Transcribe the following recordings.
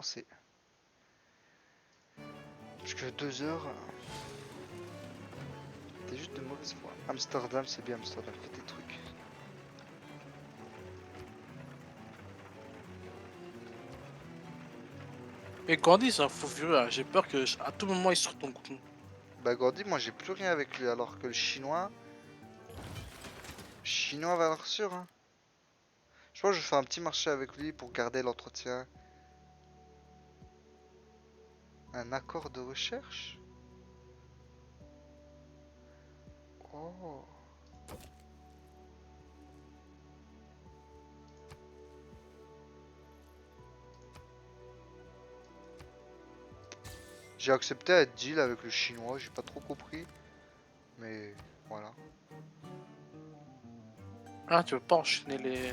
C'est parce que 2 heures, t'es juste de mauvaise foi. Amsterdam, c'est bien Amsterdam, fais tes trucs. Et Gandhi, c'est un fou furieux, hein. J'ai peur que à tout moment il sorte ton coup. Bah Gordy, moi j'ai plus rien avec lui, alors que le chinois va l'air sûr. Hein. Je pense que je fais un petit marché avec lui pour garder l'entretien. Un accord de recherche? Oh. J'ai accepté un deal avec le chinois, j'ai pas trop compris. Mais voilà. Ah, tu veux pas enchaîner les.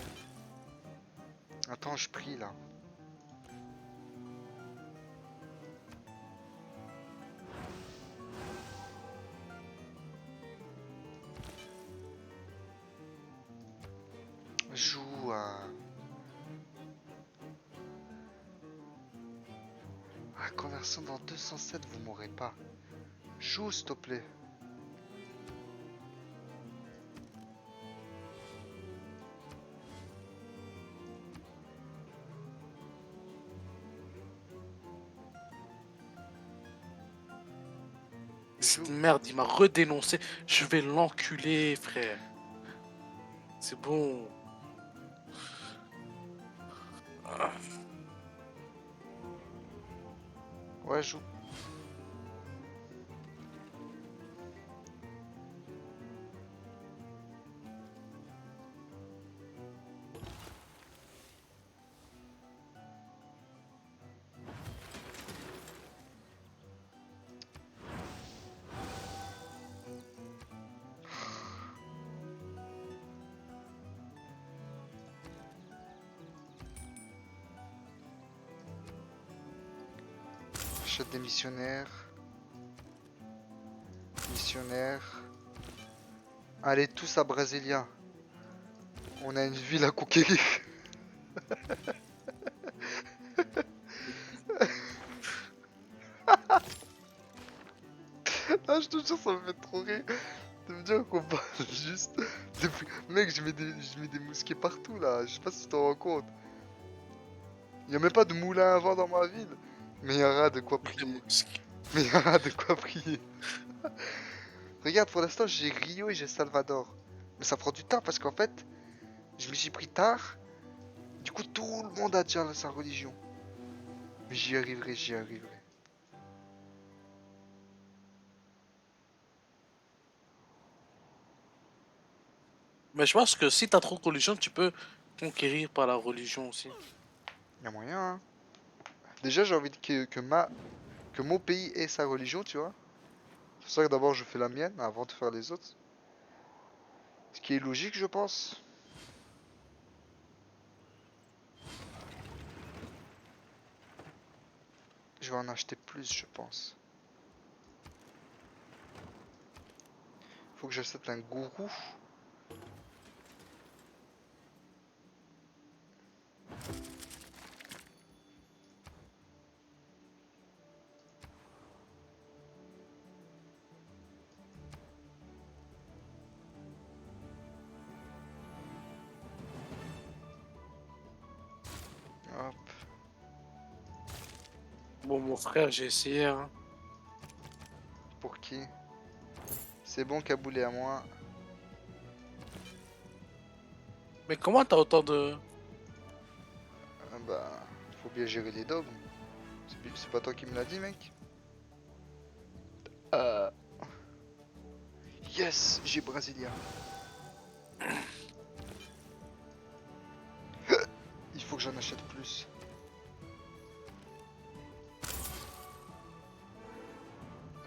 Attends, je prie là. Joue à... Conversion dans 207, vous m'aurez pas. Joue s'il te plaît. Cette Joue. merde, il m'a redénoncé. Je vais l'enculer, frère. C'est bon. Ah. Ouais, joue. Achète des missionnaires. Missionnaires. Allez tous à Brasilia. On a une ville à conquérir. Ah, je te jure, ça me fait trop rire. De me dire qu'on parle juste. Mec, je mets des mousquets partout là. Je sais pas si tu t'en rends compte. Y a même pas de moulin à vent dans ma ville. Mais y aura de quoi prier. Mais y aura de quoi prier. Regarde, pour l'instant, j'ai Rio et j'ai Salvador. Mais ça prend du temps parce qu'en fait, je me suis pris tard. Du coup, tout le monde a déjà sa religion. Mais j'y arriverai, j'y arriverai. Mais je pense que si t'as trop de religion, tu peux conquérir par la religion aussi. Y a moyen, hein. Déjà, j'ai envie que mon pays ait sa religion, tu vois. C'est pour ça que d'abord je fais la mienne avant de faire les autres. Ce qui est logique, je pense. Je vais en acheter plus, je pense. Faut que j'achète un gourou. Hop. Bon, mon frère, j'ai essayé, hein. Pour qui? C'est bon, Kaboul est à moi. Mais comment t'as autant de. Ah bah, faut bien gérer les dogmes. C'est pas toi qui me l'as dit, mec? Euh... Yes, j'ai Brasilia. Il faut que j'en achète plus.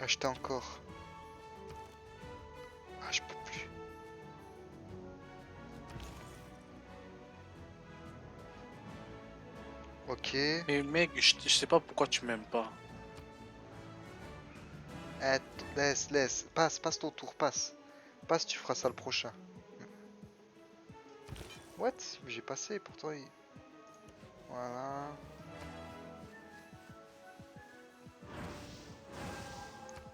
Acheter encore. Ah, je peux plus. Ok. Mais mec, je sais pas pourquoi tu m'aimes pas. Laisse. Passe ton tour, passe. Passe, tu feras ça le prochain. What? J'ai passé, pourtant il... Voilà.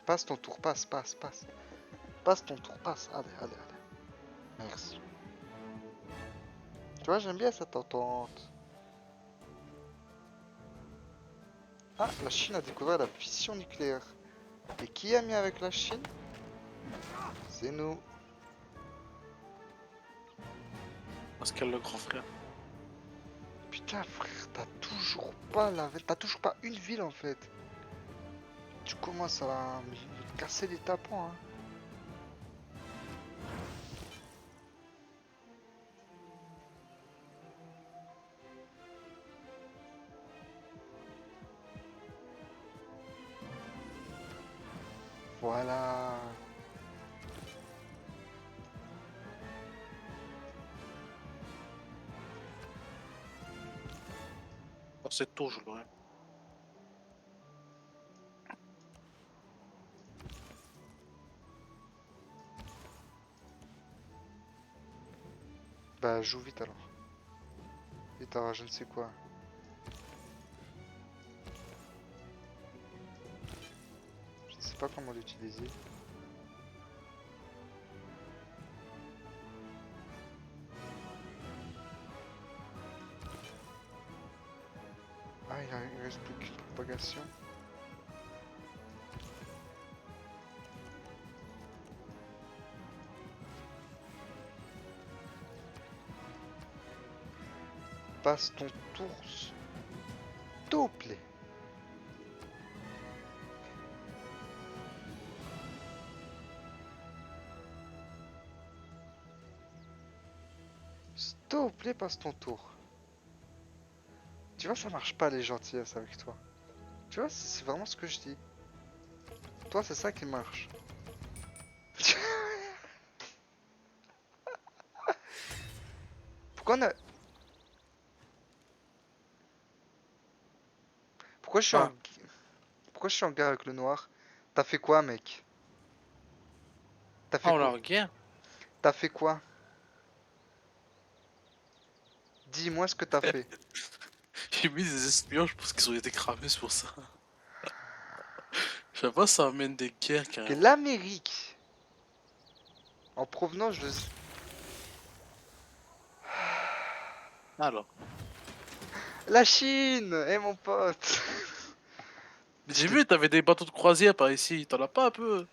Passe ton tour, passe, passe, passe. Passe ton tour, passe. Allez, allez, allez. Merci. Tu vois, j'aime bien cette entente. Ah, la Chine a découvert la fission nucléaire. Et qui a mis avec la Chine? C'est nous. Pascal le grand frère. Putain, frère, t'as toujours pas la... T'as toujours pas une ville, en fait. Tu commences à me casser les tapons, hein. Voilà. Dans cette tour, je l'aurais. Bah, joue vite alors. Vite alors, je ne sais quoi. Je ne sais pas comment l'utiliser. Ah, il reste plus qu'une propagation. Passe ton tour, s'il te plaît. S'il te plaît, passe ton tour. Tu vois, ça marche pas les gentillesses avec toi. Tu vois, c'est vraiment ce que je dis. Toi, c'est ça qui marche. Pourquoi on a... Pourquoi je suis en... Ah, Pourquoi je suis en guerre avec le noir? T'as fait quoi, mec? T'as fait on quoi? leur guerre. T'as fait quoi? Dis-moi ce que t'as fait. J'ai mis des espions, je pense qu'ils ont été cramés, c'est pour ça. Je sais pas, ça amène des guerres Que carrément. l'Amérique, en provenance de... Alors, La Chine! Eh mon pote! Je j'ai te... vu, t'avais des bateaux de croisière par ici, t'en as pas un peu?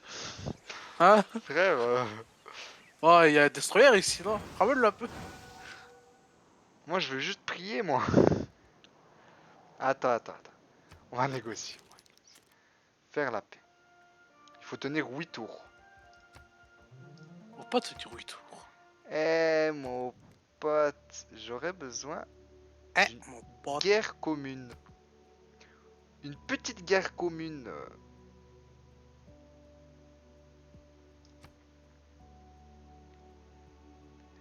Hein? Frère, Ouais, il y a un destroyer ici, non? Ramène-le un peu. moi je veux juste prier, moi. Attends, attends, attends. On va négocier. Faire la paix. Il faut tenir 8 tours. On va pas te dire oui tour. Eh mon pote, j'aurais besoin Hein, d'une mon pote. guerre commune. Une petite guerre commune.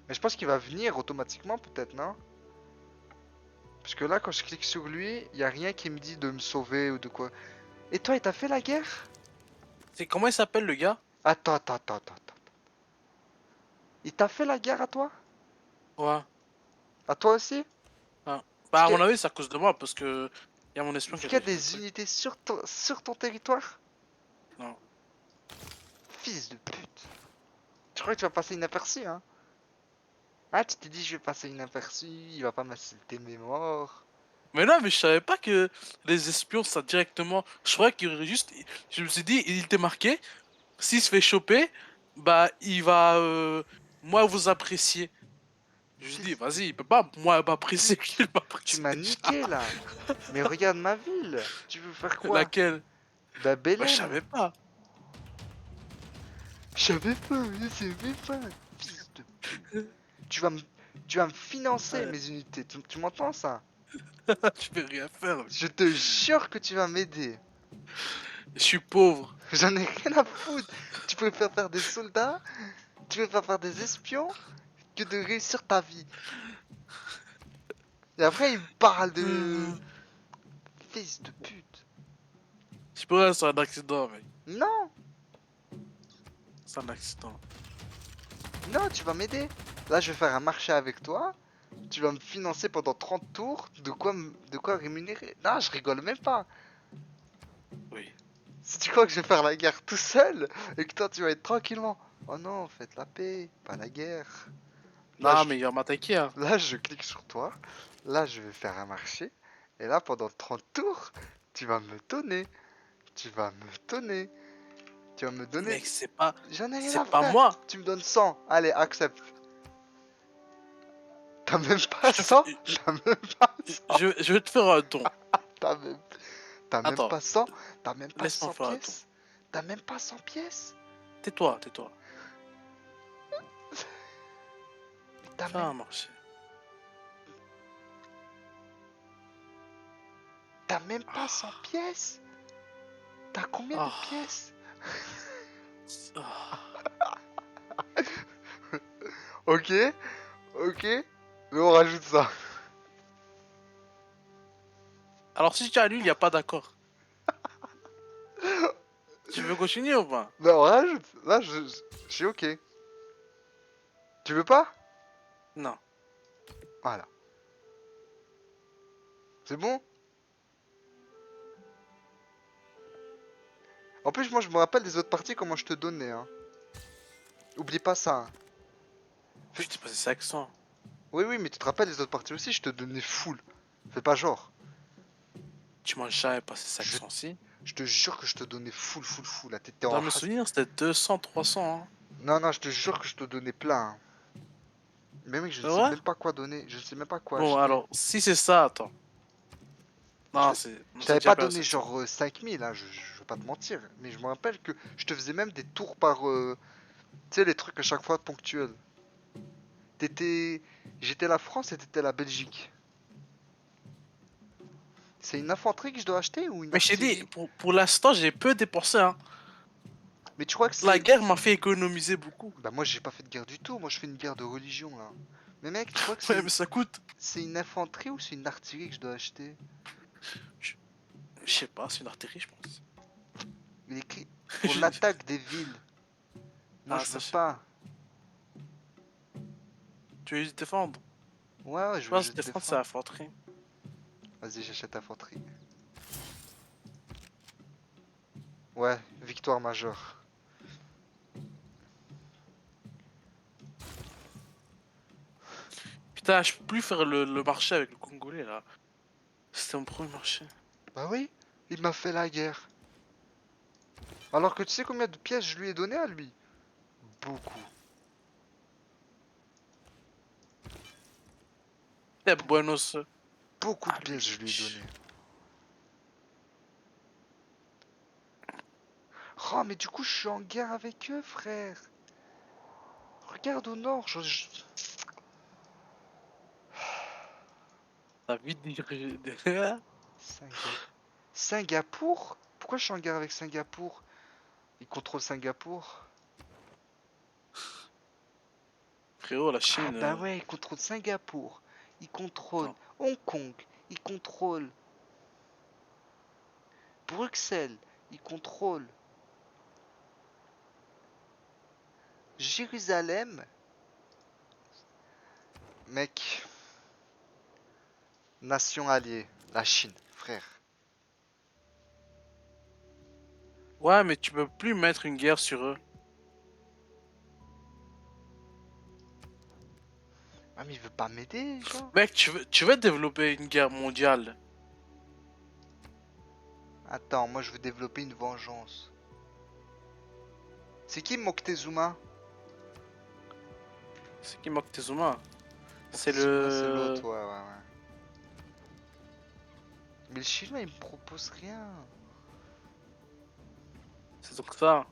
Mais je pense qu'il va venir automatiquement, peut-être, non? Parce que là, quand je clique sur lui, il n'y a rien qui me dit de me sauver ou de quoi. Et toi, il t'a fait la guerre? C'est comment il s'appelle le gars? Attends, attends, attends, attends, attends. Il t'a fait la guerre à toi? Ouais. À toi aussi? Ah. Est-ce Bah, à qu'il y mon a, avis, c'est à cause de moi, parce que y a mon espion est-ce qui a qu'il y a fait le des truc. unités sur ton territoire? Non. Fils de pute. Je crois que tu vas passer inaperçu, hein? Ah, tu t'es dit, je vais passer inaperçu, il va pas m'insulter mes morts. Mais non, mais je savais pas que les espions, ça directement. Je croyais qu'il y aurait juste. Je me suis dit, il était marqué. S'il se fait choper, bah, il va. Moi, vous apprécier. Je me suis dit, Fils de vas-y, il peut pas, moi, m'apprécier pute. qu'il Tu m'apprécie m'as déjà. niqué, là. Mais regarde ma ville. Tu veux faire quoi? Laquelle? Bah, Bah, je Belém. savais pas. Je savais pas, je savais pas. Fils de pute. Tu vas me, tu vas me financer Ouais. mes unités. Tu m'entends ça? Tu peux rien faire, mec. Je te jure que tu vas m'aider. Je suis pauvre. J'en ai rien à foutre. Tu préfères faire des soldats, tu préfères faire des espions que de réussir ta vie. Et après, il me parle de Hmm. fils de pute. Je peux rien, c'est un accident, mec. Non, C'est un accident. non, tu vas m'aider. Là, je vais faire un marché avec toi. Tu vas me financer pendant 30 tours. De quoi rémunérer. Non, je rigole même pas. Oui. Si tu crois que je vais faire la guerre tout seul et que toi tu vas être tranquillement. Oh non, faites la paix, pas la guerre. Là, Non, je, mais il va m'attaquer, hein. là, je clique sur toi. Là, je vais faire un marché. Et là, pendant 30 tours, tu vas me donner. Tu vas me donner. Tu vas me donner. Mec, c'est pas... J'en ai rien C'est à pas faire. moi. Tu me donnes 100. Allez, accepte. T'as même pas Je te fais... 100. T'as même pas 100. je vais te faire un don. T'as même, t'as même Attends, pas 100. T'as même pas laisse-moi 100 faire un don. pièces. T'as même pas 100 pièces. Tais-toi, tais-toi. T'as Fais même, un marché. t'as même pas 100 pièces. T'as combien de Ah, pièces? ah. Ok, ok. Mais on rajoute ça. Alors si tu annules, il n'y a pas d'accord. Tu veux continuer ou pas? Mais on rajoute. Là, je suis ok. Tu veux pas? Non. Voilà. C'est bon? En plus, moi, je me rappelle des autres parties, comment je te donnais. Hein. Oublie pas ça. Hein. Je t'ai passé 500. Oui, oui, mais tu te rappelles des autres parties aussi, je te donnais full. Fais pas genre. Tu m'as jamais passé Je, 500 si. je te jure que je te donnais full, full, full. Là, t'étais en Dans mes race. souvenirs, c'était 200, 300. Hein. Non, non, je te jure que je te donnais plein. Hein. Mais mec, je ne C'est sais vrai? même pas quoi donner. Je ne sais même pas quoi Bon, acheter. alors, si c'est ça, attends. Je, Non, c'est je c'est t'avais déjà pas perdu donné 700. genre 5000, hein, je veux pas te mentir. Mais je me rappelle que je te faisais même des tours par... tu sais, les trucs à chaque fois ponctuels. T'étais... J'étais la France et t'étais la Belgique. C'est une infanterie que je dois acheter ou une Mais je t'ai dit, artillerie? pour l'instant, j'ai peu dépensé. Hein. Mais tu crois que La c'est... guerre m'a fait économiser beaucoup. Bah moi j'ai pas fait de guerre du tout, moi je fais une guerre de religion là. Mais mec, tu crois que Ouais, mais ça coûte. c'est une infanterie ou c'est une artillerie que je dois acheter? Je je sais pas, c'est une artillerie, je pense. Il est écrit pour l'attaque des villes. Moi Ah, je ça, veux je sais pas. pas. Tu veux juste défendre? Ouais, ouais, Je je veux pense que juste défendre, c'est défendre. l'infanterie. Vas-y, j'achète infanterie. Ouais, victoire majeure. Putain, je peux plus faire le marché avec le Congolais là. C'était mon premier marché. Bah oui, il m'a fait la guerre. Alors que tu sais combien de pièces je lui ai donné à lui? Beaucoup. Eh, Buenos. Beaucoup de Ah, pièces je lui ai donné. lui. Oh, mais du coup, je suis en guerre avec eux, frère. Regarde au nord, T'as vite dit. Singa- Singapour? Pourquoi je suis en guerre avec Singapour? Il contrôle Singapour? Frérot, la Ah Chine. bah ouais, il contrôle Singapour. Il contrôle Attends. Hong Kong. Il contrôle Bruxelles. Il contrôle Jérusalem. Mec, nation alliée, la Chine, frère. Ouais, mais tu peux plus mettre une guerre sur eux. Ah mais il veut pas m'aider, genre. Mec, tu veux développer une guerre mondiale. Attends, moi je veux développer une vengeance. C'est qui Moctezuma? C'est qui Moctezuma? C'est Moctezuma c'est l'autre, le. ouais, ouais, ouais. Mais le Chinois il me propose rien. C'est donc ça.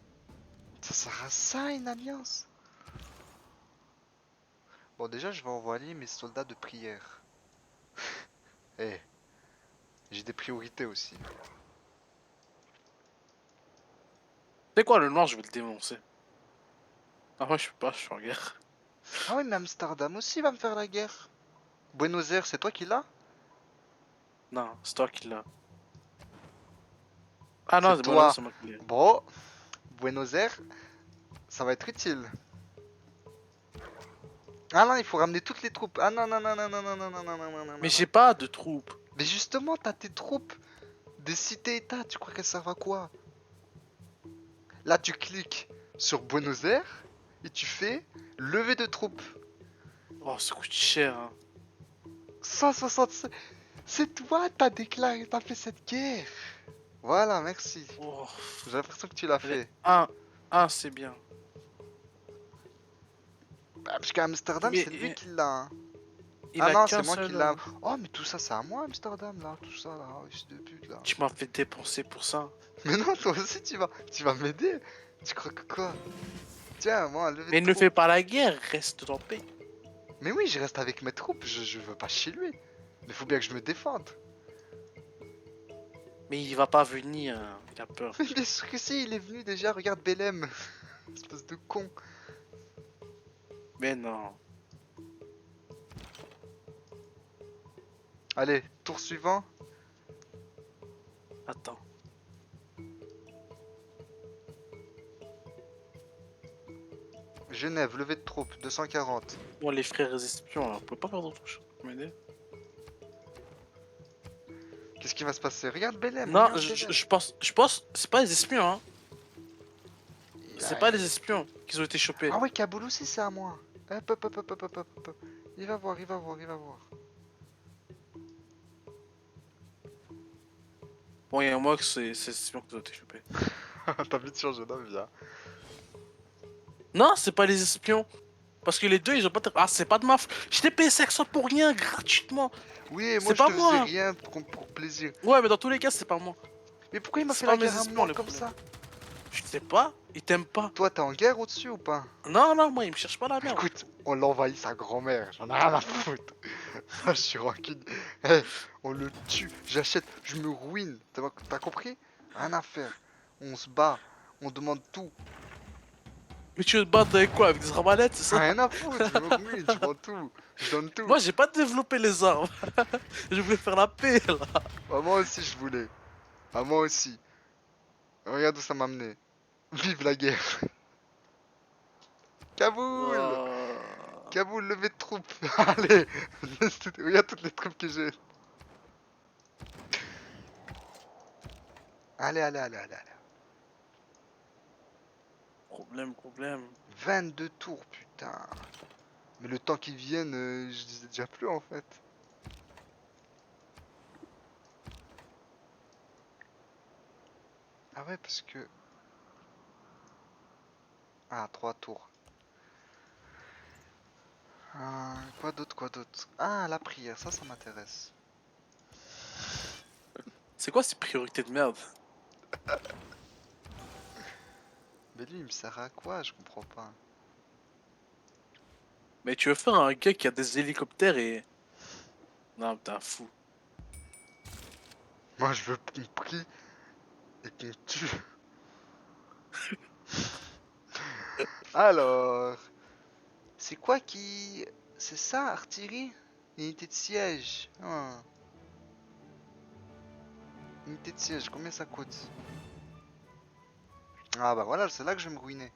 Ça sert à ça une alliance. Bon déjà je vais envoyer mes soldats de prière. Eh, j'ai des priorités aussi. C'est quoi le noir? Je vais le dénoncer. Ah, moi, je suis pas, je suis en guerre. Ah oui mais Amsterdam aussi va me faire la guerre. Buenos Aires c'est toi qui l'as? Non, c'est toi qui l'as. Ah non, C'est c'est bon, toi. c'est moi qui l'ai. Bon, Buenos Aires, ça va être utile. Ah non, il faut ramener toutes les troupes. Ah non, non, non, non, non, non, non, non, non, non, non, non, Mais non, j'ai non. pas de troupes. Mais justement, t'as tes troupes des cités-états, tu crois qu'elles servent à quoi? Là, tu cliques sur Buenos Aires et tu fais levée de troupes. Oh, ça coûte cher. Hein. 165. C'est toi, t'as déclaré, t'as fait cette guerre. Voilà, merci. Oh. J'ai l'impression que tu l'as Allez, fait. c'est bien. Bah, parce qu'Amsterdam, Mais c'est lui qui l'a. Hein. il Ah a non, c'est qu'un moi qui seul. l'a. Oh, mais tout ça, c'est à moi, Amsterdam, là. Tout ça, là. Oh, fils de pute, là. Tu m'as fait dépenser pour ça. Mais non, toi aussi, tu vas m'aider. Tu crois que quoi? Tiens, moi, levée de Mais ne troupes. fais pas la guerre, reste en paix. Mais oui, je reste avec mes troupes. Je veux pas chez lui. Mais faut bien que je me défende. Mais il va pas venir, il a peur. Mais bien sûr que si, il est venu déjà. Regarde Belém. Espèce de con. Mais non. Allez, tour suivant. Attends. Genève, levée de troupes, 240. Bon, les frères espions, là, on peut pas faire d'autre chose. M'aider. Qu'est-ce qui va se passer? Regarde Belém, Non, regarde Belém. je pense, c'est pas les espions, hein. C'est Ah, pas les espions qui ont été chopés. ah ouais, Kaboul aussi, c'est à moi. Hop, hop, hop, hop, hop, hop, hop, hop. Il va voir, il va voir, il va voir. Bon, il y a moi que c'est les espions qui ont été chopés. T'as vite changé d'avis, hein. Non, c'est pas les espions. Parce que les deux, ils ont pas... Ah, c'est pas de ma faute. Je t'ai payé 500 pour rien, gratuitement. Oui, moi C'est je pas te faisais moi. rien pour plaisir. Ouais, mais dans tous les cas, c'est pas moi. Mais pourquoi il m'a C'est fait pas la mes guerre à espions, moi les comme problèmes. ça? Je sais pas, ils t'aiment pas. Toi, t'es en guerre au-dessus ou pas? Non, non, moi, ils me cherchent pas la merde. Écoute, on l'envahit sa grand-mère, j'en ai rien à foutre. Ah, je suis rancune. Eh, on le tue, j'achète, je me ruine. T'as compris? Rien à faire. On se bat, on demande tout. Mais tu veux te battre avec quoi? Avec des arbalètes, c'est ça? Rien à foutre, je me ruine, je vends tout. Je donne tout. Moi, j'ai pas développé les armes. Je voulais faire la paix, là. Ah, moi aussi, je voulais. Ah, moi aussi. Regarde où ça m'a amené. Vive la guerre. Kaboul! Oh. Kaboul, levée de troupes. Allez, regarde toutes les troupes que j'ai. Allez, allez, allez, allez, allez. Problème. 22 tours, putain. Mais le temps qu'ils viennent, je disais déjà plus en fait. Ah ouais, parce que... Ah, 3 tours. Quoi d'autre, quoi d'autre? Ah, la prière, ça m'intéresse. C'est quoi ces priorités de merde? Mais lui, il me sert à quoi? Je comprends pas. Mais tu veux faire un gars qui a des hélicoptères et... Non, t'es un fou. Moi, je veux qu'on me prie et qu'on me tue. Alors... C'est quoi qui... C'est ça, artillerie? Unité de siège. Ah. Unité de siège, combien ça coûte? Ah bah voilà, c'est là que je vais me ruiner.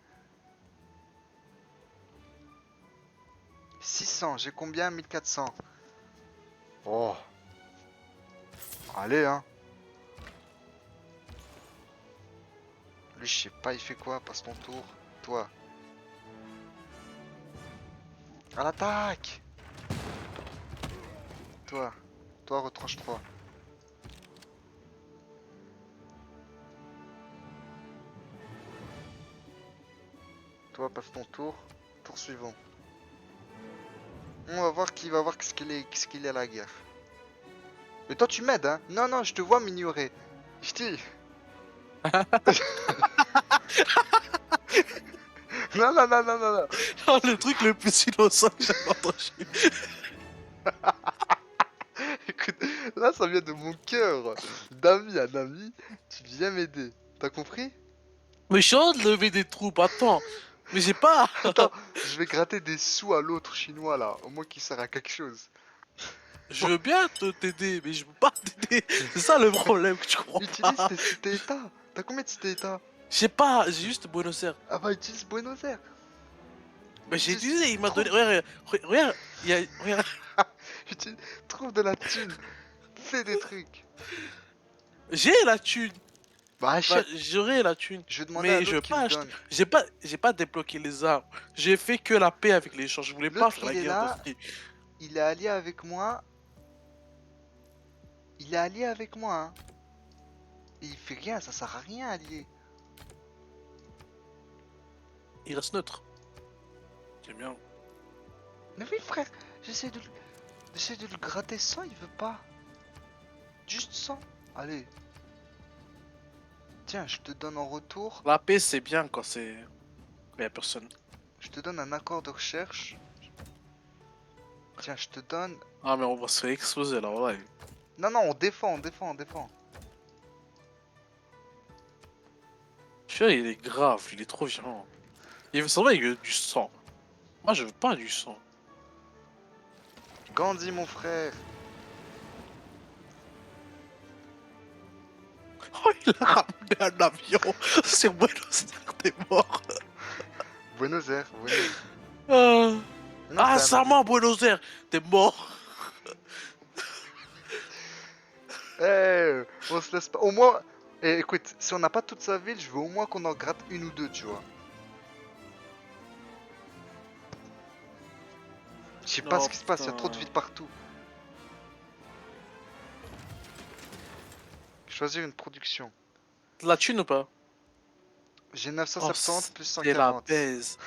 600, j'ai combien? 1400. Oh. Allez, hein. Lui, je sais pas, il fait quoi? Passe ton tour. Toi. À l'attaque! Toi. Toi, retranche 3. Toi, passe ton tour. Tour suivant. On va voir qui va voir ce qu'il est à la guerre. Mais toi, tu m'aides, hein? Non, non, je te vois m'ignorer. Je dis. Non, non, non, non, non, non. Oh, le truc le plus innocent que j'ai entendu. Écoute, là, ça vient de mon cœur. D'ami à ami, tu viens m'aider. T'as compris? Mais je suis en train de lever des troupes, attends. Mais j'ai pas... Attends, je vais gratter des sous à l'autre chinois là, au moins qu'il sert à quelque chose. Je veux bien t'aider, mais je peux pas t'aider. C'est ça le problème que tu comprends Utilise pas. tes cités-états. T'as combien de cités-états? J'ai pas, j'ai juste Buenos Aires. Ah bah utilise Buenos Aires. Mais j'ai Utilise- utilisé, il m'a trouve- donné... Regarde, il y a... Regarde, Trouve de la thune. Fais des trucs. j'ai la thune. Bah Bah, achète. j'aurai la thune. Je vais demander à Mais je veux l'autre qui me pas acheter. donne. J'ai pas débloqué les armes. J'ai fait que la paix avec les gens. Je voulais pas L'autre, faire il la est guerre de là. free. Il est allié avec moi. Il est allié avec moi, hein. Et il fait rien, ça sert à rien, allié. Il reste neutre. C'est bien. Mais oui, frère, j'essaie de le gratter 100, il veut pas. Juste 100. Allez. Tiens, je te donne en retour. La paix, c'est bien quand c'est. Quand y a personne. Je te donne un accord de recherche. Tiens, je te donne. Ah, mais on va se faire exploser là, voilà. Non, non, on défend, on défend, on défend. Tu vois, il est grave, il est trop violent. Il veut savoir, il veut du sang. Moi, je veux pas du sang. Gandhi, mon frère. Oh, il a ramené un avion sur Buenos Aires, t'es mort. Buenos Aires, Buenos. Ah, Non, ah c'est un avion. Sama, Buenos Aires, t'es mort. Eh, on se laisse pas. Au moins. Eh, écoute, si on n'a pas toute sa ville, je veux au moins qu'on en gratte une ou deux, tu vois. Je sais pas Non, ce qui se passe, il y a trop de putain. villes partout. Choisir une production. De la thune ou pas? J'ai Oh, 970 plus c'est la 140. baise.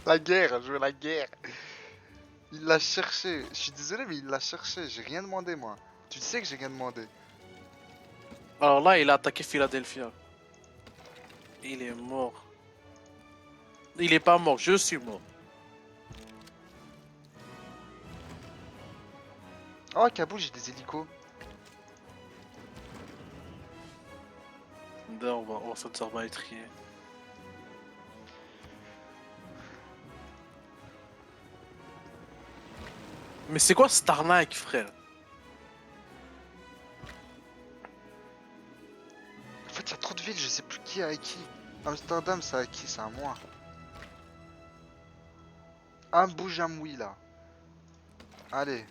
La guerre, je veux la guerre. Il l'a cherché. Je suis désolé, mais il l'a cherché. J'ai rien demandé, moi. Tu sais que j'ai rien demandé. Alors là, il a attaqué Philadelphia. Il est mort. Il est pas mort, je suis mort. Oh, Kaboul, j'ai des hélicos. Là, on va se faire maîtriser. Mais c'est quoi cette arnaque, frère? En fait, il y a trop de villes, je sais plus qui est avec qui. Amsterdam, c'est à qui? C'est à moi. Un Boujamoui, là. Allez,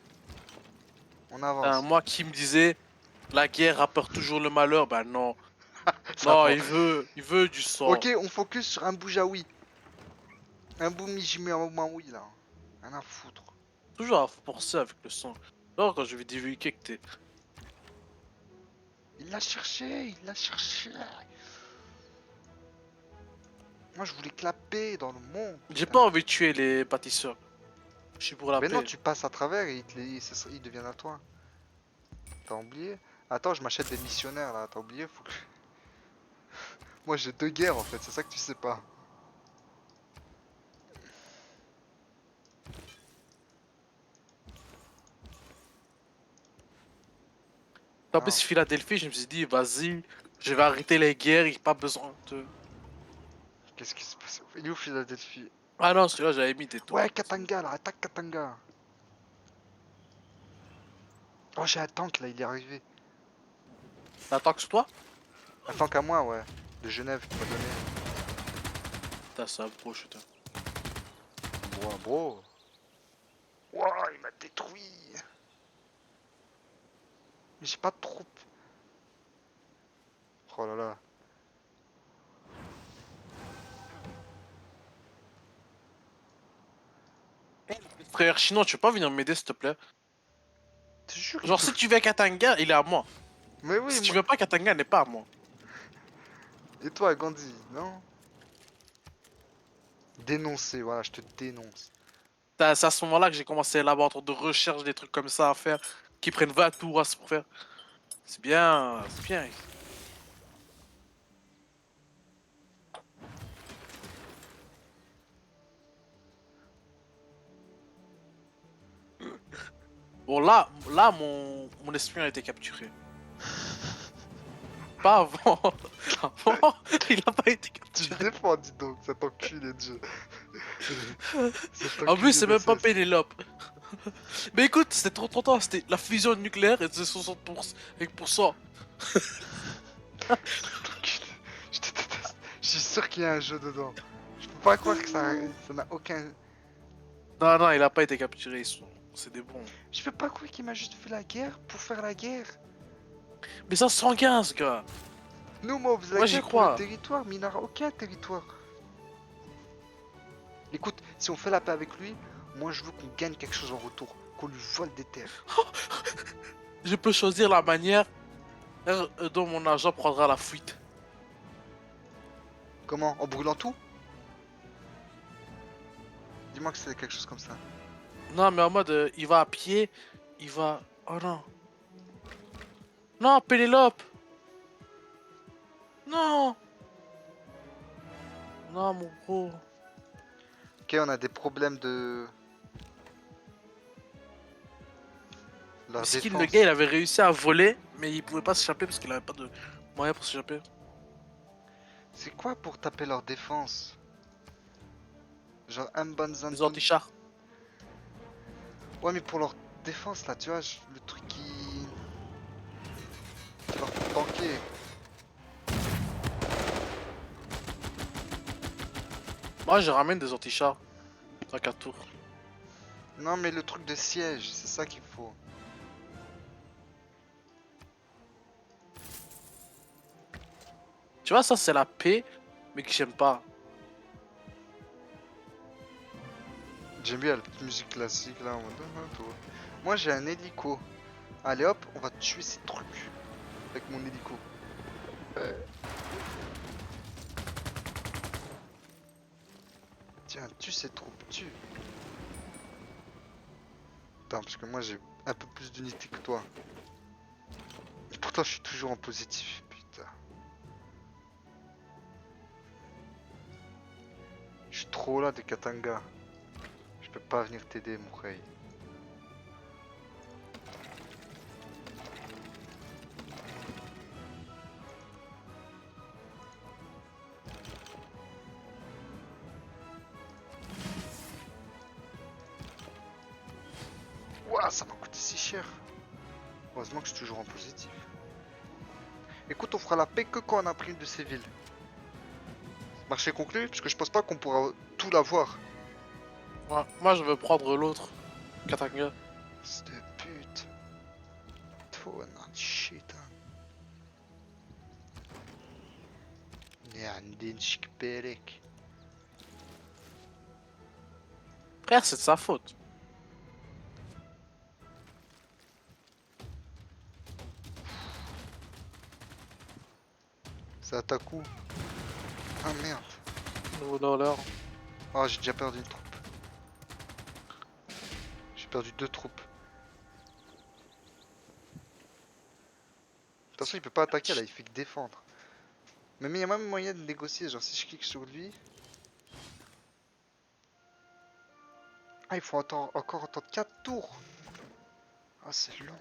on avance. Moi qui me disais, la guerre rapporte toujours le malheur, bah non. Ça Non, va. il veut du Ok, sang. on focus sur un Boujaoui. Un Boumijimaoui, là. Rien à foutre. Toujours à forcer avec le sang. Alors quand je vais divulguer que t'es... Il l'a cherché, il l'a cherché. Moi, je voulais clapper dans le monde. J'ai Putain. pas envie de tuer les bâtisseurs. Je suis pour la Mais non, paix. tu passes à travers et ils deviennent à toi. T'as oublié? Attends, je m'achète des missionnaires là. T'as oublié? Moi, j'ai deux guerres en fait. C'est ça que tu sais pas. En Ah. plus, Philadelphie, je me suis dit, vas-y, je vais arrêter les guerres, il n'y a pas besoin de... Qu'est-ce qui se passe? Il est où Philadelphie? Ah non, celui-là, j'avais mis des tours. Ouais, Katanga là. Attaque Katanga. Oh, j'ai un tank là. Il est arrivé. T'attends que c'est toi? Un tank à moi, ouais. De Genève qui m'a donné. Putain, ça approche, putain. Bon, bro. Ouah, il m'a détruit. Mais j'ai pas de troupes. Oh là là. Frère chinois, tu peux pas venir m'aider, s'il te plaît? Je te jure, il Genre, si tu veux Katanga, il est à moi. Mais oui, Si tu moi. veux pas Katanga, il n'est pas à moi. Et toi, Gandhi, non? Dénoncer, voilà, je te dénonce. C'est à ce moment-là que j'ai commencé à laboratoire de recherche, des trucs comme ça à faire, qui prennent 20 tours pour faire. C'est bien, c'est bien. Bon, là mon espion a été capturé. Pas avant. Avant, il a pas été Tu te capturé. défends, dis donc, cet enculé de jeu. Cet En plus, enculé c'est de même pas CS. Pénélope. Mais écoute, c'était trop tard, c'était la fusion nucléaire et c'est 60%. Avec pour ça. Cet enculé. Je te déteste. Je suis sûr qu'il y a un jeu dedans. Je peux pas croire que ça n'a aucun. Non, non, il a pas été capturé, c'est des bons. Je peux pas croire qu'il m'a juste fait la guerre pour faire la guerre. Mais ça se gain, ce gars. Nous, moi, on faisait la Moi, j'y guerre pour le crois. territoire, mais il n'aura aucun territoire. Écoute, si on fait la paix avec lui, moi je veux qu'on gagne quelque chose en retour, qu'on lui vole des terres. Je peux choisir la manière dont mon argent prendra la fuite. Comment? En brûlant tout? Dis-moi que c'est quelque chose comme ça. Non, mais en mode, il va à pied, il va... Oh non. Non, Pénélope! Non! Non, mon gros. Ok, on a des problèmes de leur Miskin, le gars, il défense. avait réussi à voler, mais il pouvait pas s'échapper parce qu'il avait pas de moyen pour s'échapper. C'est quoi pour taper leur défense? Genre un bon Les Zanton. antichars. Ouais, mais pour leur défense là, tu vois, le truc qui leur fait tanker. Moi, je ramène des antichars. Tant qu'à tour. Non, mais le truc de siège, c'est ça qu'il faut. Tu vois, ça, c'est la paix, mais que j'aime pas. J'aime bien la petite musique classique là. Toi. Moi j'ai un hélico. Allez hop, on va tuer ces trucs avec mon hélico. Tiens, tue ces troupes, tue. Attends, parce que moi j'ai un peu plus d'unité que toi. Et pourtant je suis toujours en positif, putain. Je suis trop là des Katanga. Je peux pas venir t'aider, mon rey. Ouah, ça m'a coûté si cher. Heureusement que je suis toujours en positif. Écoute, on fera la paix que quand on a pris une de ces villes. Marché conclu, parce que je pense pas qu'on pourra tout l'avoir. Ouais. Moi, je veux prendre l'autre. Katanga. C'est de pute. Toi, non, shit. عندي نشكبرك. Frère, c'est de sa faute. C'est à ta coup. Ah merde. Nouveau dollar. Oh, j'ai déjà perdu une troupe. J'ai perdu deux troupes. De toute façon, il peut pas attaquer là, il fait que défendre. Mais il y a même moyen de négocier. Genre, si je clique sur lui. Ah, il faut encore attendre 4 tours. Ah, c'est long.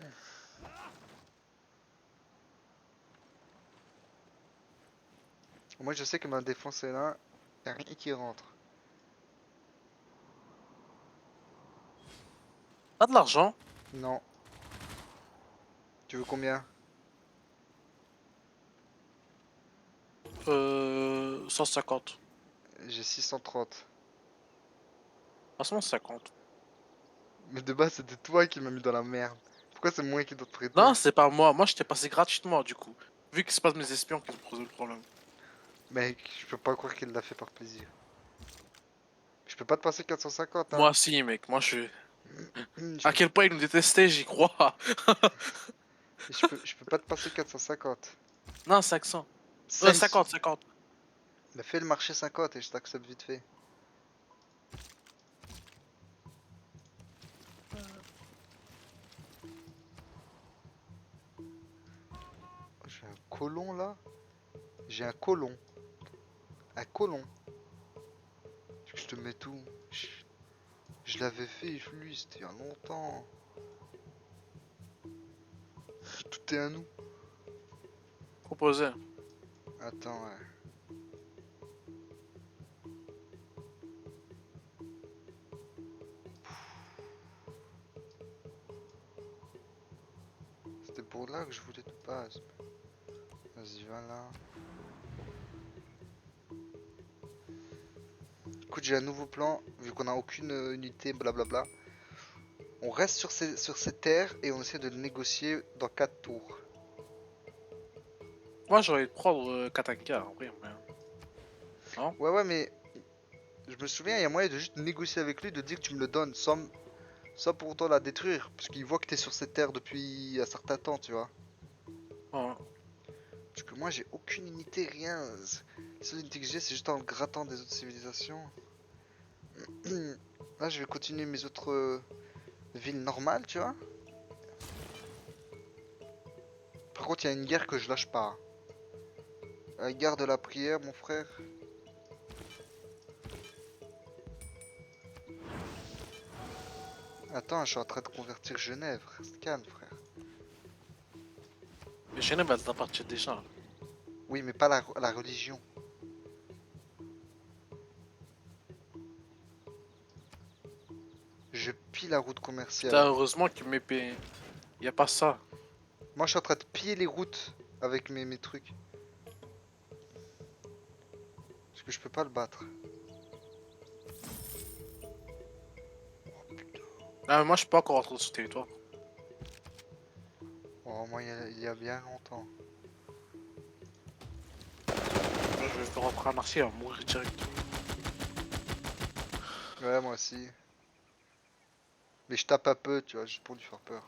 Moi, je sais que ma défense est là. Y'a rien qui rentre. Pas de l'argent. Non. Tu veux combien? 150. J'ai 630. Façon 50. Mais de base, c'était toi qui m'as mis dans la merde. Pourquoi c'est moi qui dois te prêter? Non, c'est pas moi. Moi, je t'ai passé gratuitement, du coup. Vu que c'est pas mes espions qui ont posé le problème. Mec, je peux pas croire qu'il l'a fait par plaisir. Je peux pas te passer 450, hein. Moi, si, mec. Moi, je... Je À peux, quel point ils nous détestaient, j'y crois. je peux pas te passer 450. Non, 500. 500. 50, 50. Bah, fais le marché 50 et je t'accepte vite fait. J'ai un colon là. J'ai un colon. Un colon. Tu veux que je te mets tout. Je l'avais fait, lui, c'était il y a longtemps. Tout est à nous. Proposé. Attends, ouais. C'était pour là que je voulais de base. Vas-y, va là. Écoute, j'ai un nouveau plan, vu qu'on n'a aucune unité, blablabla. On reste sur ces terres et on essaie de négocier dans 4 tours. Moi, j'aurais dû prendre Katanka, en vrai. Non? Ouais, ouais, mais je me souviens, il y a moyen de juste négocier avec lui, de dire que tu me le donnes sans pour autant la détruire. Parce qu'il voit que t'es sur cette terre depuis un certain temps, tu vois. Ouais. Parce que moi, j'ai aucune unité, rien. La seule unité que j'ai, c'est juste en le grattant des autres civilisations. Là, je vais continuer mes autres villes normales, tu vois. Par contre, il y a une guerre que je lâche pas. La guerre de la prière, mon frère. Attends, je suis en train de convertir Genève. Reste calme, frère. Mais Genève, elle t'appartient déjà. Oui, mais pas la religion. Je pille la route Putain, commerciale. heureusement que y a pas ça. Moi, je suis en train de piller les routes avec mes trucs. Parce que je peux pas le battre. Ah, mais moi, je suis pas encore rentré sur ce territoire. Oh, moi, il y a bien longtemps. Là, je vais faire rentrer un arcier, il va mourir direct. Ouais, moi aussi. Mais je tape un peu, tu vois, juste pour lui faire peur.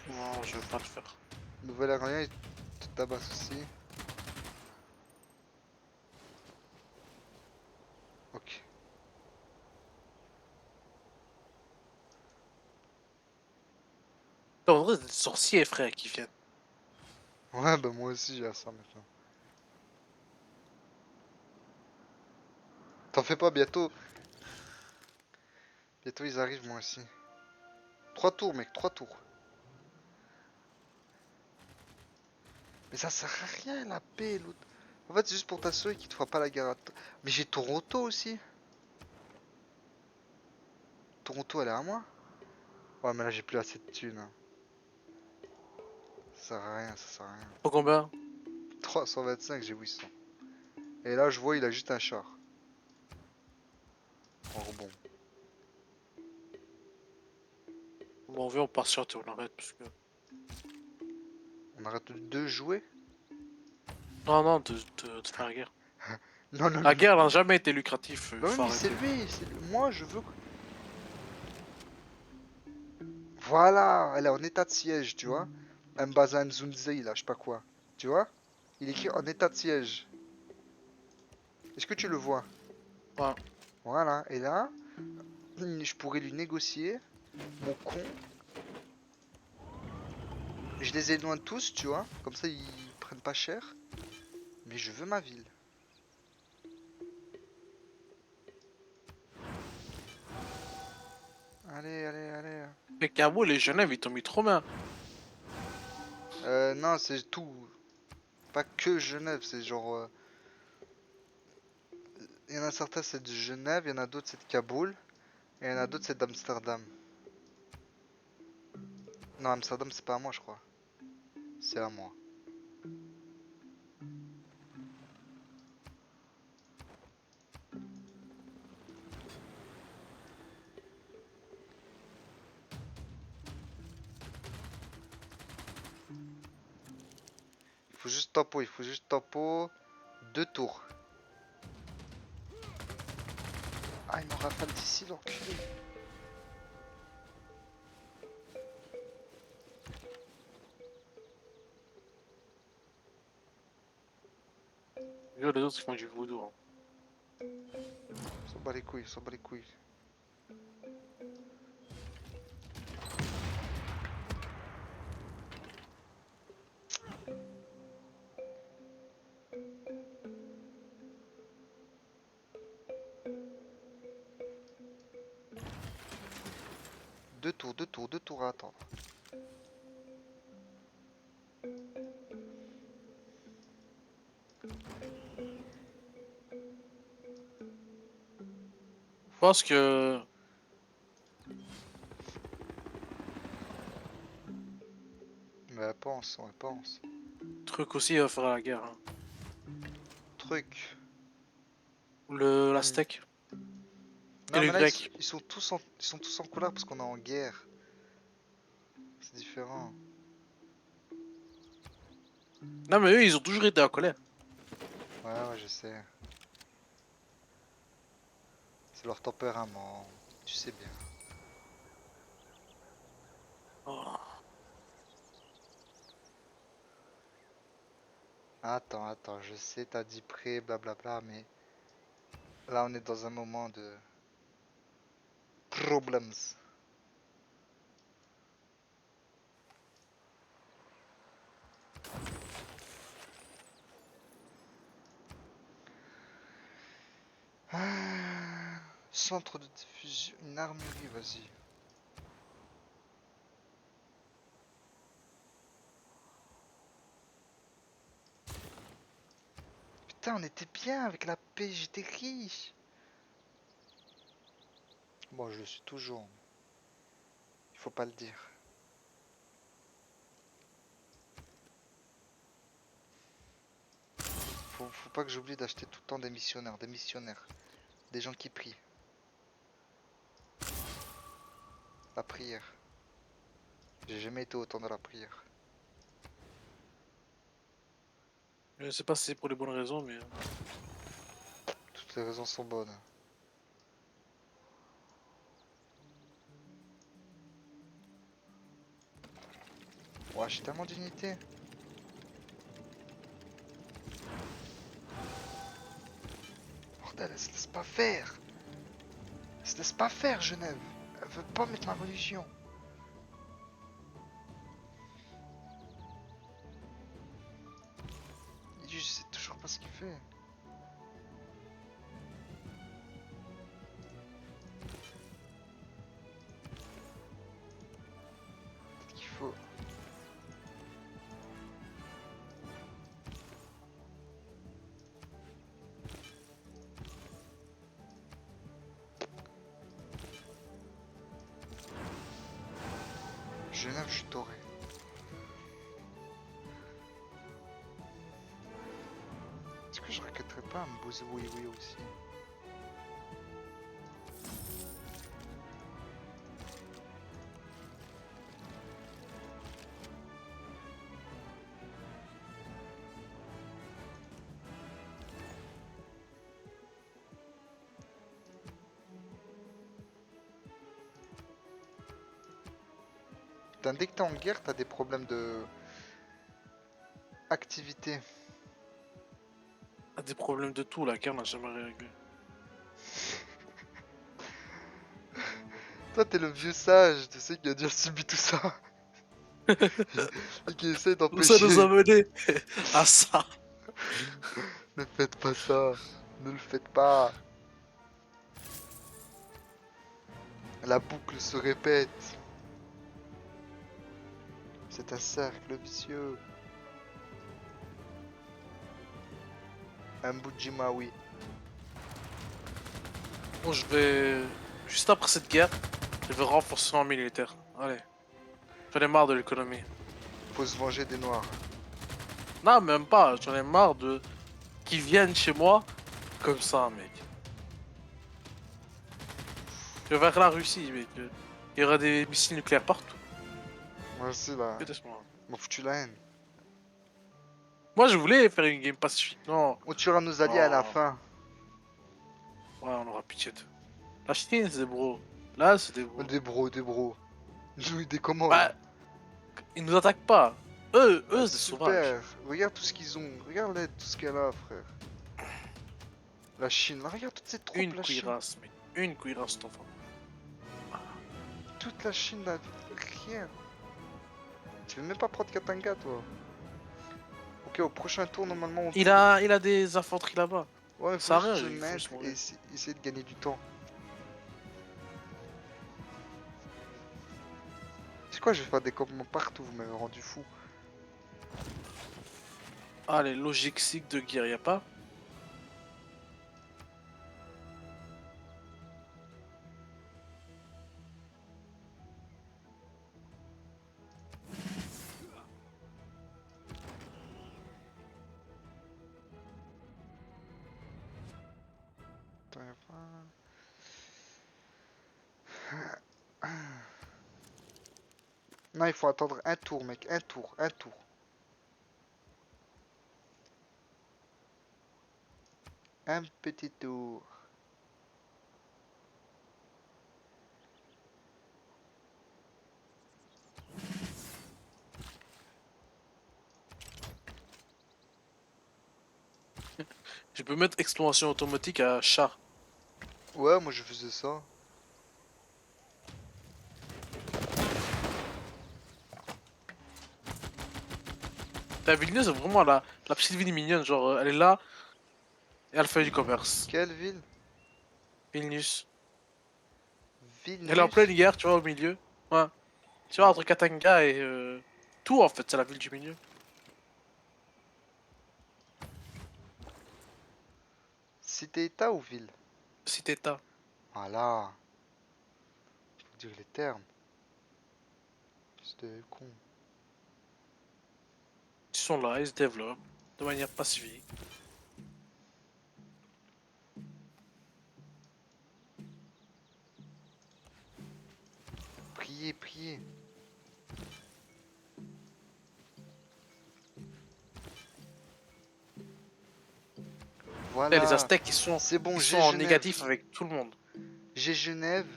Non, je vais pas le faire. Nouvel-Orléans, il te tabasse aussi. Ok. Putain, en vrai, c'est des sorciers, frère, qui viennent. Ouais, bah moi aussi, j'ai ça maintenant. T'en fais pas, bientôt. Bientôt, ils arrivent, moi aussi. 3 tours, mec, 3 tours. Mais ça sert à rien, la paix, l'autre. En fait, c'est juste pour t'assurer qu'il te fera pas la guerre à toi. Mais j'ai Toronto aussi. Toronto, elle est à moi. Ouais, mais là, j'ai plus assez de thunes, hein. Ça sert à rien, ça sert à rien. Pour combien? 325, j'ai 800. Et là, je vois, il a juste un char. En rebond. Bon, on veut, on part sur et on arrête, parce que... On arrête de jouer? Non, non, de faire la guerre. Non, non, La non, non. guerre n'a jamais été lucratif, Bah oui, faut mais c'est arrêter. lui, moi, je veux. Voilà, elle est en état de siège, tu vois. Mbazan Zunzei, là, je sais pas quoi. Tu vois? Il est écrit en état de siège. Est-ce que tu le vois? Ouais. Voilà, et là, je pourrais lui négocier. Mon con. Je les éloigne tous, tu vois. Comme ça, ils prennent pas cher. Mais je veux ma ville. Allez, allez, allez. Mais Kaboul et Genève, ils t'ont mis trop bien. Non, c'est tout. Pas que Genève, c'est genre. Il y en a certains, c'est de Genève, il y en a d'autres, c'est de Kaboul. Et il y en a d'autres, c'est d'Amsterdam. Non, Amsterdam, c'est pas à moi, je crois. C'est à moi. Il faut juste tempo. 2 tours. Ah, il me rafale d'ici, l'enculé. Yo, les autres, ils font du voodoo. Hein. On s'en bat les couilles, on s'en bat les couilles. Deux tours à attendre. Je pense que... Mais elle pense, elle pense. Truc aussi, il va faire la guerre. Hein. Truc. La Hmm. steak. Et Non, le mais là, grec. ils sont tous en colère parce qu'on est en guerre. C'est différent. Non, mais eux, ils ont toujours été en colère. Ouais, ouais, je sais. C'est leur tempérament. Tu sais bien. Oh. Attends, je sais, t'as dit prêt, blablabla, mais là, on est dans un moment de problems. Ah, centre de diffusion, une armurerie, vas-y. Putain, on était bien avec la paix, j'étais riche. Bon, je le suis toujours. Il faut pas le dire. Faut pas que j'oublie d'acheter tout le temps des missionnaires, des gens qui prient. La prière. J'ai jamais été autant dans la prière. Je sais pas si c'est pour les bonnes raisons, mais. Toutes les raisons sont bonnes. Ouais, j'ai tellement d'unité. Bordel, elle se laisse pas faire. Elle se laisse pas faire, Genève. Elle veut pas mettre ma religion. Je sais toujours pas ce qu'il fait. Peut-être qu'il faut. Genève, je suis doré. Est-ce que je raquetterais pas un Mbose oui oui aussi? Putain, dès que t'es en guerre, t'as des problèmes de activité. A des problèmes de tout, la guerre n'a jamais réglé. Toi, t'es le vieux sage, tu sais, qui a déjà subi tout ça. Et qui essaie Où ça nous a d'empêcher. mené à ça. Ne faites pas ça. Ne le faites pas. La boucle se répète. C'est un cercle vicieux. Un Bujimawi. Bon, je vais. Juste après cette guerre, je vais renforcer mon militaire. Allez. J'en ai marre de l'économie. Faut se venger des noirs. Non, même pas. J'en ai marre de. Qu'ils viennent chez moi comme ça, mec. Je vais vers la Russie, mec. Il y aura des missiles nucléaires partout. Moi aussi, là. Déteste-moi. M'en foutu la haine. Moi, je voulais faire une game pacifique. Non. On tuera nos alliés à la Non. fin. Ouais, on aura pitié d'eux. La Chine, c'est des bros. Là, c'est des bros. Des bros, des bros. Jouer des commandes. Bah, ils nous attaquent pas. Eux, Ah, c'est des sauvages. super. Regarde tout ce qu'ils ont. Regarde l'aide, tout ce qu'elle a, frère. La Chine. Là, regarde toutes ces troupes, Une la Chine. cuirasse, mec. Une cuirasse, cet enfant. Toute la Chine, là. Rien. Tu veux même pas prendre Katanga, toi. Ok, au prochain tour, normalement, on Il a des infanteries là-bas. Ouais, il faut Ça a juste rien, se il faut se mettre et mourir. essayer de gagner du temps. C'est quoi, je vais faire des campements partout, vous m'avez rendu fou. Ah, les logistiques de guerre, y a pas? Attends, y a pas... Non, il faut attendre un tour, mec. Un tour, un tour. Un petit tour. Je peux mettre exploration automatique à chat. Ouais, moi je faisais ça. Ta Vilnius, c'est vraiment la petite ville mignonne. Genre, elle est là et elle fait du commerce. Quelle ville? Vilnius. Elle est en Vilnius? pleine guerre, tu vois, au milieu. Ouais. Tu vois, entre Katanga et tout, en fait, c'est la ville du milieu. Cité-État ou ville? Cité-État. Voilà. Faut dire les termes. C'était con. Ils sont là, ils se développent de manière pacifique. Priez, priez. Et les Voilà. Aztèques, C'est bon, ils sont j'ai en Genève. négatif avec tout le monde. J'ai Genève.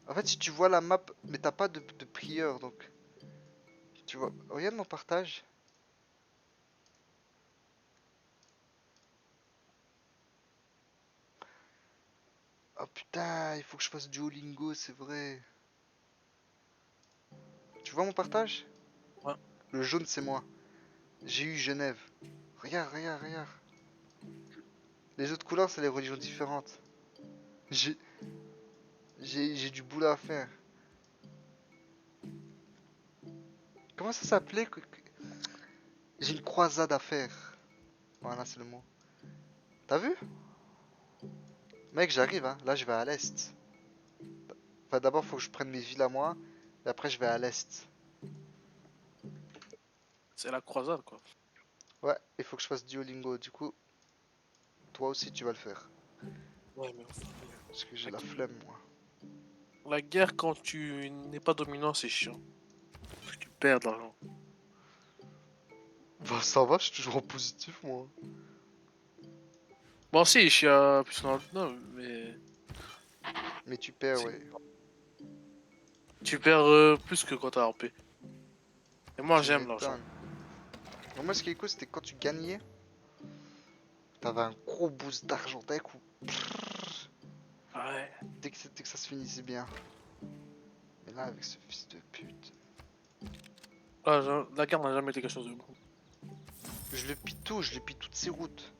En fait, si tu vois la map, mais t'as pas de prieur, donc... Tu vois, regarde mon partage. Oh putain, il faut que je fasse Duolingo, c'est vrai. Tu vois mon partage? Ouais. Le jaune, c'est moi. J'ai eu Genève. Regarde, regarde, regarde. Les autres couleurs, c'est les religions différentes. J'ai j'ai du boulot à faire. Comment ça s'appelait? J'ai une croisade à faire. Voilà, c'est le mot. T'as vu? Mec, j'arrive, hein. Là, je vais à l'est. Enfin, d'abord, faut que je prenne mes villes à moi. Et après, je vais à l'est. C'est la croisade, quoi. Ouais, il faut que je fasse Duolingo. Du coup, toi aussi, tu vas le faire. Ouais, mais enfin, Parce que j'ai la, la flemme, moi. la guerre, quand tu n'es pas dominant, c'est chiant. Parce que tu perds de l'argent. Bah, ça va, je suis toujours en positif, moi. Bon, si, je suis plus dans le... Non, mais... Mais tu perds, si. ouais. Tu perds plus que quand t'as en paix. Et moi, Tu j'aime l'argent. m'étonnes. Non, moi, ce qui est cool, c'était quand tu gagnais, t'avais un gros boost d'argent d'un coup. Ouais. Dès que ça se finissait bien. Mais là, avec ce fils de pute. Ah, la guerre n'a jamais été quelque chose de bon. Je le pille tout, je lui pille toutes ses routes.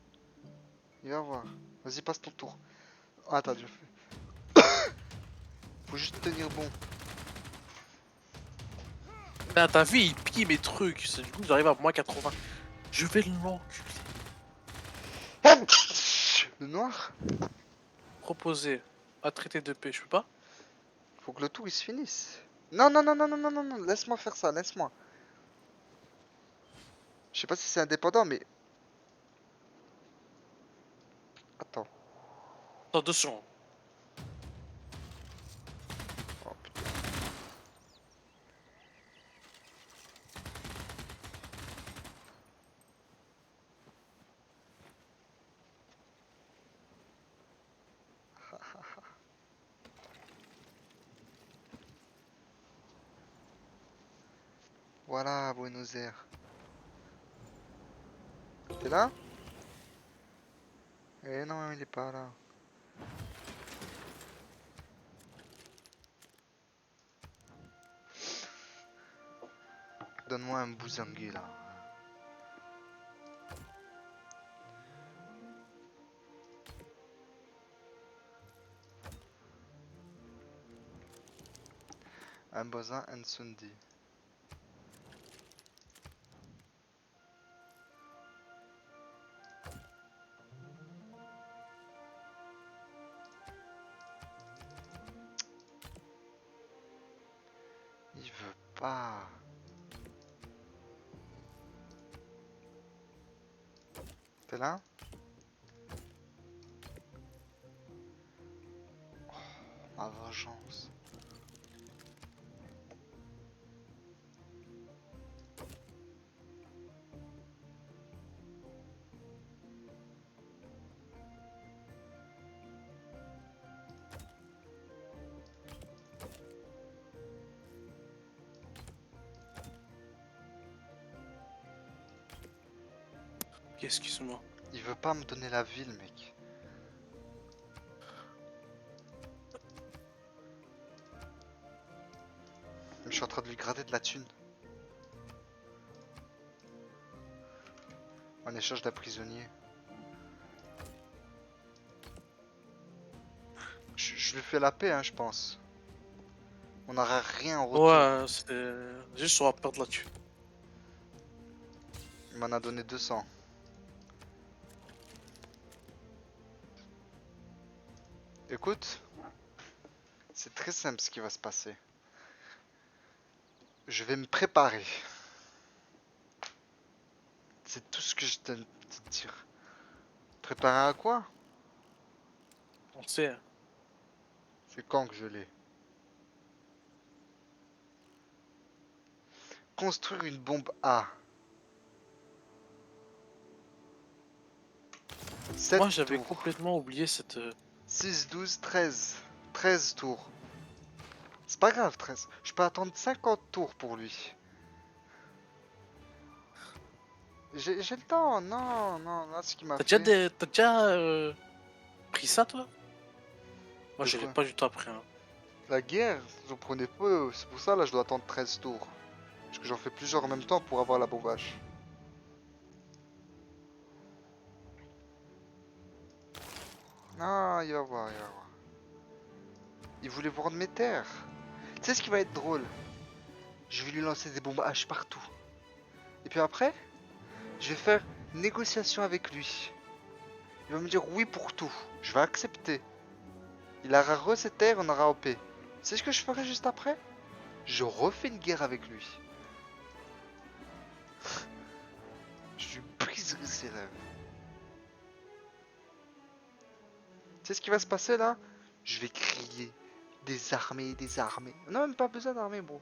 Il va voir. Vas-y, passe ton tour. Ah, t'as déjà fait. Faut juste tenir bon. Là, t'as vu, il pille mes trucs. Du coup, j'arrive à moins 80. Je vais l'enculer. Le noir? Proposer à traiter de paix, je peux pas? Faut que le tour il se finisse. Non, non, non, non, non, non, non, non, laisse-moi faire ça, laisse-moi. Je sais pas si c'est indépendant, mais. Attends. Attends, 2 secondes. Oh putain. Voilà, Buenos Aires. T'es là? Eh non, il est pas là. Donne-moi un bouzangue là. Un bozin, un Sunday. Il veut pas. T'es là? Ma vengeance. Excuse-moi. Il veut pas me donner la ville, mec. Je suis en train de lui gratter de la thune. En échange d'un prisonnier. Je lui fais la paix, hein, je pense. On n'aura rien en retour. Ouais, c'est juste on va perdre là-dessus. Il m'en a donné 200. Écoute, c'est très simple ce qui va se passer. Je vais me préparer. C'est tout ce que je donne te dire. Préparer à quoi? On sait, hein. C'est quand que je l'ai? Construire une bombe A. 7 Moi, j'avais tours. complètement oublié cette. 6, 12, 13. 13 tours. C'est pas grave, 13. Je peux attendre 50 tours pour lui. J'ai le temps. Non, non, là, ce qu'il m'a fait. T'as déjà pris ça, toi? Moi, De je l'ai quoi? pas du tout appris, hein. La guerre, j'en prenais peu. C'est pour ça, là, je dois attendre 13 tours. Parce que j'en fais plusieurs en même temps pour avoir la bombache. Non, il va voir, il va voir. Il voulait vendre mes terres. Tu sais ce qui va être drôle? Je vais lui lancer des bombes H partout. Et puis après, je vais faire une négociation avec lui. Il va me dire oui pour tout. Je vais accepter. Il aura re ses terres, on aura OP. Tu sais ce que je ferai juste après? Je refais une guerre avec lui. Je lui briserai ses rêves. Tu sais ce qui va se passer là? Je vais crier des armées, des armées. On n'a même pas besoin d'armées, bro.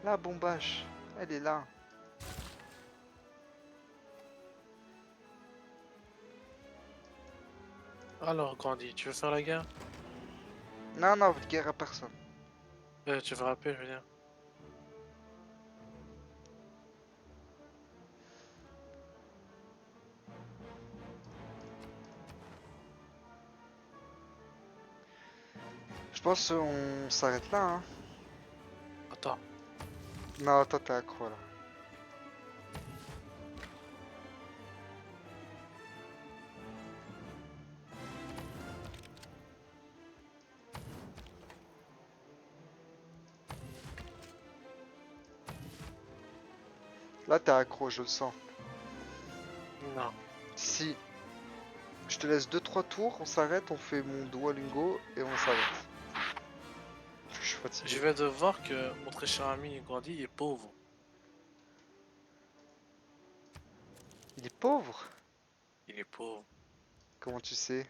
La bombache, elle est là. Alors, Grandi, tu veux faire la guerre? Non, non, guerre à personne. Tu veux rappeler, je veux dire. Je pense qu'on s'arrête là, hein. Attends. Non, toi t'es accro là. Là t'es accro, je le sens. Non. Si je te laisse 2-3 tours, on s'arrête, on fait mon Duolingo et on s'arrête. Je suis Je fatigué. viens de voir que mon très cher ami Grandi est pauvre. Il est pauvre? Il est pauvre. Comment tu sais?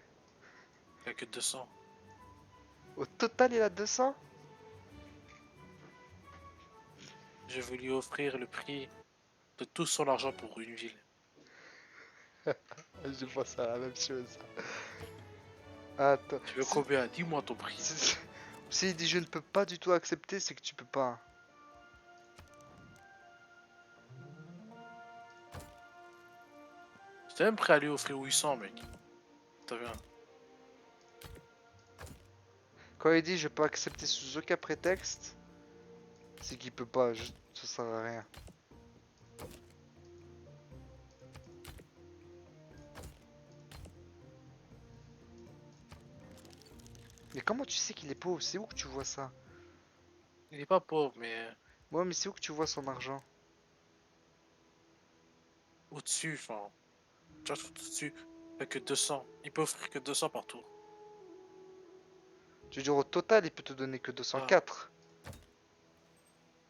Il a que 200. Au total il a 200? Je veux lui offrir le prix de tout son argent pour une ville. Je pense à la même chose. Attends. Tu veux combien? Dis-moi ton prix. S'il dit je ne peux pas du tout accepter, c'est que tu peux pas. J'étais même prêt à lui offrir 800, mec. T'as vu, hein? Quand il dit je peux accepter sous aucun prétexte, c'est qu'il peut pas, ça sert à rien. Mais comment tu sais qu'il est pauvre? C'est où que tu vois ça? Il est pas pauvre, mais Ouais, mais c'est où que tu vois son argent? au-dessus, enfin. Tu vois, tout au-dessus. Il a que 200. Il peut offrir que 200 par tour. Tu veux dire au total, il peut te donner que Ouais, 204.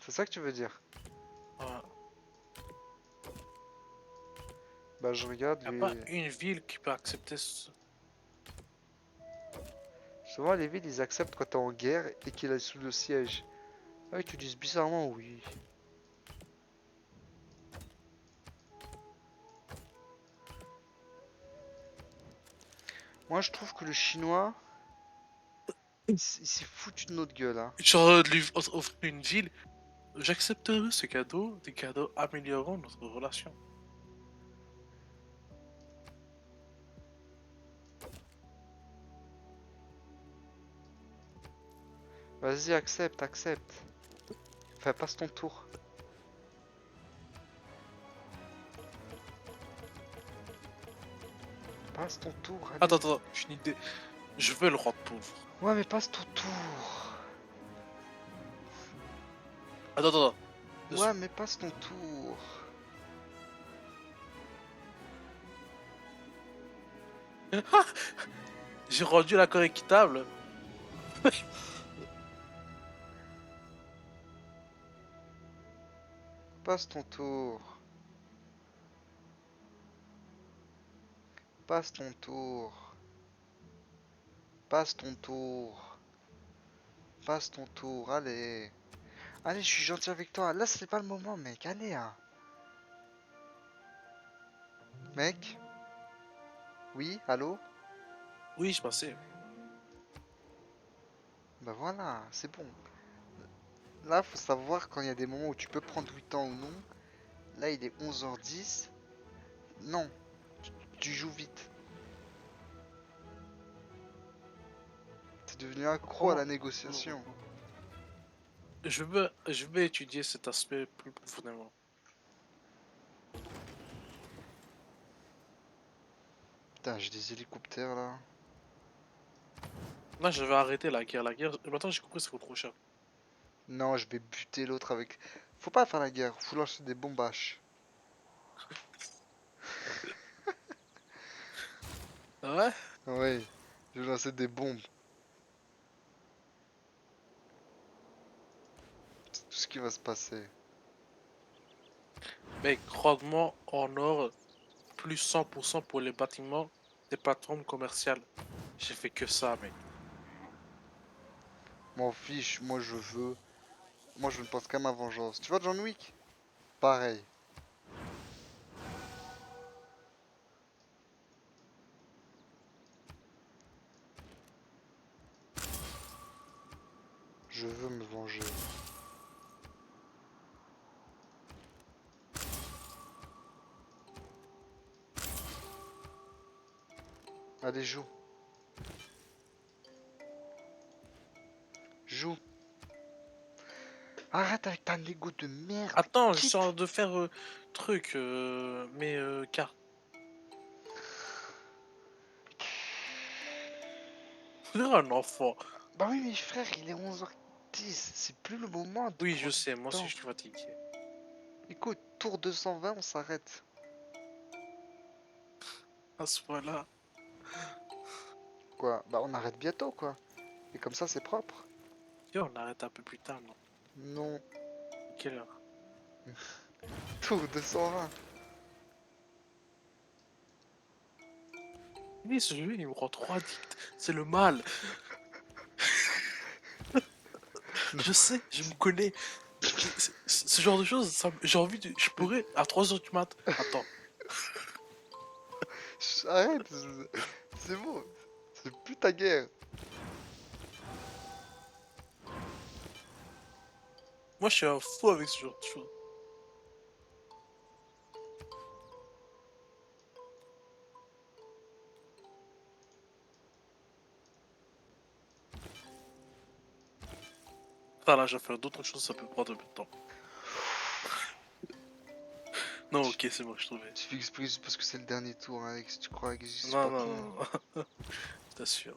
C'est ça que tu veux dire? ouais. Bah je regarde, Y a lui. pas une ville qui peut accepter ce... Souvent les villes ils acceptent quand t'es en guerre et qu'il est sous le siège. Ah, ils te disent bizarrement oui. Moi je trouve que le chinois, il s'est foutu de notre gueule, hein. Genre, de lui offrir une ville. J'accepterai ce cadeau. Des cadeaux amélioreront notre relation. Vas-y, accepte, accepte. Enfin, passe ton tour. Passe ton tour, allez. Attends, attends, j'ai une idée. Je veux le rendre pauvre. Ouais, mais passe ton tour. Attends, attends, Ouais, mais passe ton tour. attends. J'ai rendu l'accord équitable. Passe ton tour. Passe ton tour. Passe ton tour. Passe ton tour, allez. Allez, je suis gentil avec toi. Là, c'est pas le moment, mec. Allez, hein. Mec? Oui, allô? Oui, je pensais. Bah voilà, c'est bon. Là, faut savoir quand il y a des moments où tu peux prendre 8 ans ou non. Là, il est 11h10. Non, tu joues vite. T'es devenu accro à Oh, la négociation. je veux étudier cet aspect plus profondément. Putain, j'ai des hélicoptères là. Là, je vais arrêter la guerre. La guerre, maintenant j'ai compris, ça coûte trop cher. Non, je vais buter l'autre avec. Faut pas faire la guerre, faut lancer des bombaches. Ah ouais? Ouais, je vais lancer des bombes. C'est tout ce qui va se passer. Mec, rendement en or, plus 100% pour les bâtiments des plateformes commerciales. J'ai fait que ça, mec. M'en fiche, moi je veux. Moi je ne pense qu'à ma vengeance. Tu vois John Wick? Pareil. Je veux me venger. Allez, joue. Joue. Arrête avec ta négo de merde. Attends, je suis en Quitte. train de faire truc, mes cartes. C'est un enfant. Bah oui, mais frère, il est 11h10. C'est plus le moment de Oui, je prendre du sais, moi aussi temps. je suis fatigué. Écoute, tour 220, on s'arrête. À ce point-là. Quoi? Bah on arrête bientôt, quoi. Et comme ça, c'est propre. Viens, on arrête un peu plus tard, non? Non. Quelle heure? Tour 220. Oui, ce jeu, il me rend trop addict. C'est le mal. Non. Je sais, je me connais. Ce genre de choses, j'ai envie de. Je pourrais à 3 heures du mat. Attends. Arrête. C'est bon. C'est plus ta guerre. Moi, je suis un fou avec ce genre de choses. Enfin, là, je vais faire d'autres choses, ça peut prendre un peu de temps. Non, Tu, ok, c'est bon, je trouvais. tu fais exprès juste parce que c'est le dernier tour, hein, Alex. Tu crois que je suis Non, pas non, con. non, non. Je t'assure.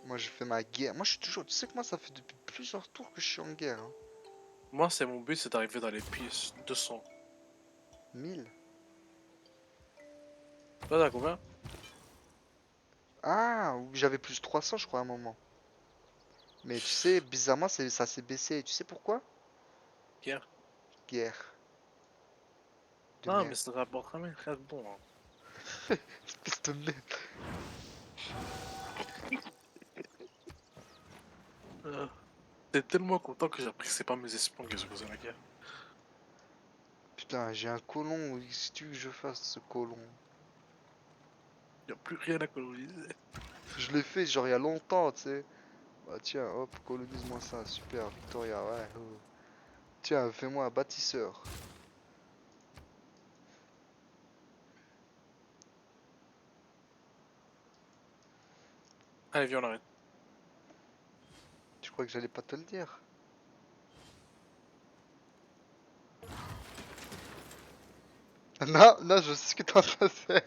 Moi, je fais ma guerre. Moi, je suis toujours. Tu sais que moi, ça fait depuis plusieurs tours que je suis en guerre. Hein. Moi, c'est mon but, c'est d'arriver dans les pièces 200. 1000. Là, t'as combien? Ah, oui, j'avais plus 300, je crois, à un moment. Mais tu sais, bizarrement, ça s'est baissé. Tu sais pourquoi? Guerre. Guerre. De Non, mais merde. ça rapporte rien de bon. Hein. Espèce de merde. Euh, T'es tellement content que j'apprécie que c'est pas mes espions qui ont causé la guerre. Putain, j'ai un colon. Si tu veux que je fasse ce colon? Y a plus rien à coloniser. Je l'ai fait, genre, il y a longtemps, tu sais. Bah, tiens, hop, colonise-moi ça. Super, Victoria, ouais. Tiens, fais-moi un bâtisseur. Allez, viens, on arrête. Tu crois que j'allais pas te le dire. Non, non, je sais ce que t'es en train de faire.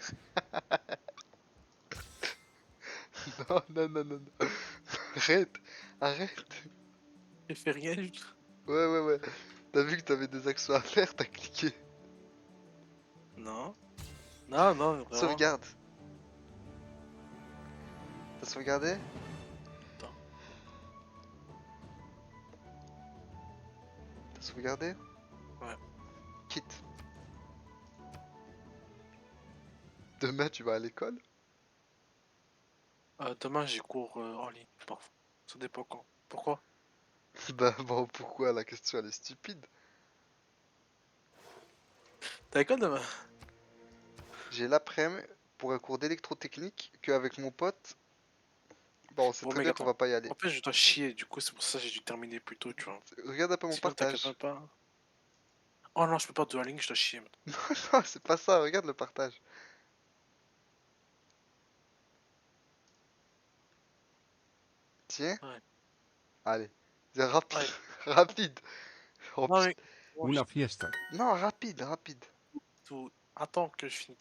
Non, non, non, non, non. Arrête, arrête. J'ai fait rien du tout. Ouais, ouais, ouais. T'as vu que t'avais des actions à faire, t'as cliqué. Non. Non, non, vraiment. Sauvegarde. T'as sauvegardé? Attends. T'as sauvegardé? Ouais. Quitte. Demain, tu vas à l'école? Demain, j'ai cours en ligne, parfois. Ça dépend quand. Pourquoi? Bah bon, pourquoi? La question, elle est stupide. T'as école demain? J'ai l'après-midi pour un cours d'électrotechnique qu'avec mon pote. Bon, on sait Bon, très mec, bien qu'on va attends. pas y aller. En fait, je dois chier, du coup, c'est pour ça que j'ai dû terminer plus tôt, tu vois. Regarde un peu mon Sinon, t'inquiète même partage. pas. Oh non, je peux pas de la ligne, je dois chier. Non, c'est pas ça, regarde le partage. Tiens, Ouais. allez. C'est rapide, Ouais. rapide. Oh Non, putain. mais. Moi, Una fiesta. Non, rapide, rapide. tout. Attends que je finisse.